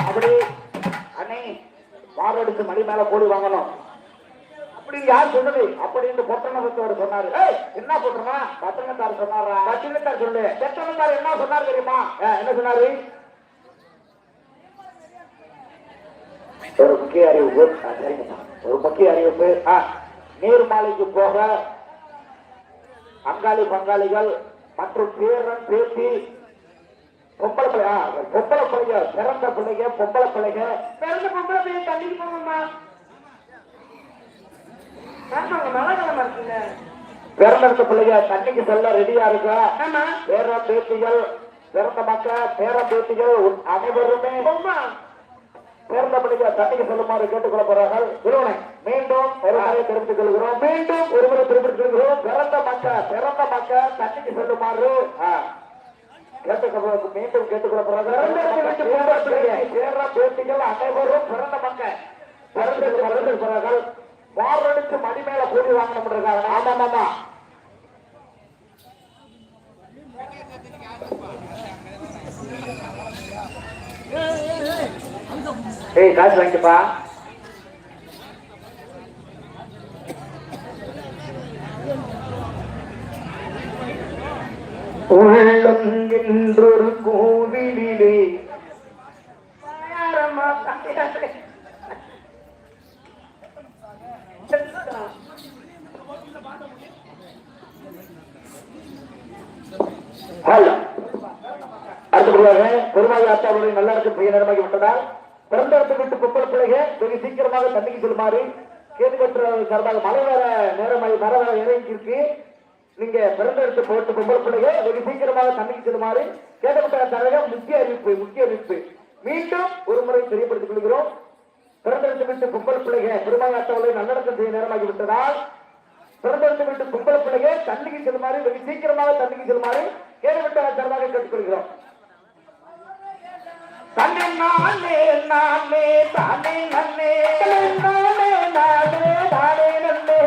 அப்படி அண்ணே மாரடிச்சு மணி மேல கூடி வாங்கணும் அப்படின்னு யார் சொன்னது அப்படின்னு பொட்டணத்தவர் சொன்னாரு. என்ன போட்டுருமா பட்டணத்தார் சொன்னாரா? பட்டணத்தார் சொல்லு. பட்டணத்தார் என்ன சொன்னார் தெரியுமா? என்ன சொன்னாரு? ஒரு முக்கிய அறிவிப்பு. சரிங்கம்மா, ஒரு முக்கிய அறிவிப்பு. நீர்மாலைக்கு போக அங்காளி பங்காளிகள் மற்றும் பேரன் பேத்தி பொம்பளை பிள்ளைங்க பிறந்த பிள்ளைங்க பொம்பளை பிள்ளைங்க பிறந்த பொம்பளை பிள்ளைங்க தண்ணிக்கு போங்கம்மா. பிறந்த பிள்ளைங்க தண்ணிக்கு செல்ல ரெடியா இருக்கா? பேர பேத்திகள் பிறந்த மக்கள் பேர பேத்திகள் அனைவருமே பிறந்த பிள்ளைங்க தண்ணிக்கு செல்லுமாறு கேட்டுக்கொள்ள போறார்கள். மீண்டும் ஒரு முறை தெரிவித்துக் கொள்கிறோம். மீண்டும் ஒரு முறை தெரிவித்துக் கொள்கிறோம். பிறந்த மக்கள் தண்ணிக்கு செல்லுமாறு மீண்டும் கேட்டுக்கொள்ள போறார்கள். பேர பேத்திகள் அனைவரும் பிறந்த மக்கள் பிறந்தார்கள். வாரடிச்சு மணி மேல கூடி வாங்கணும். ஆமாமாமா, ஏய் காசு வாங்கிப்பா. உள்ளொரு கோவிலிலே அடுத்தபடியாக பெருமாள் ஆத்தாவுடைய நல்லாருக்கு பெரிய நேரமாகி விட்டதால் பிறந்த இடத்தை விட்டு பொம்பளை பிள்ளைகள் வெகு சீக்கிரமாக தண்ணிக்கு செல்லுமாறு கேட்டுக்கொண்ட சார்பாக மழை வேற நேரமாகி மழை வேற இறங்கி இருக்கு. நீங்க பிறந்த இடத்தை போட்டு பொம்பளை பிள்ளைகள் வெகு சீக்கிரமாக தண்ணிக்கு செல்லுமாறு கேட்டுக்கொண்ட தரக முக்கிய அறிவிப்பு மீண்டும் ஒரு முறை தெரியப்படுத்திக் கொள்கிறோம். பிறந்த இடத்தை விட்டு பொம்பளை பிள்ளைகள் பெருமாள் ஆத்தாவுடைய நல்லடக்கம் செய்ய நேரமாகி விட்டதால் பிறந்த இடத்தை விட்டு பொம்பளை பிள்ளைகள் தண்ணிக்கு செல்லுமாறு வெகு சீக்கிரமாக தண்ணிக்கு செல்லுமாறு கேட்டுக்கொண்ட சார்பாக கேட்டுக்கொள்கிறோம். தன்னை நானே நானே தானே நன்னே நானே நானே தானே நன்னே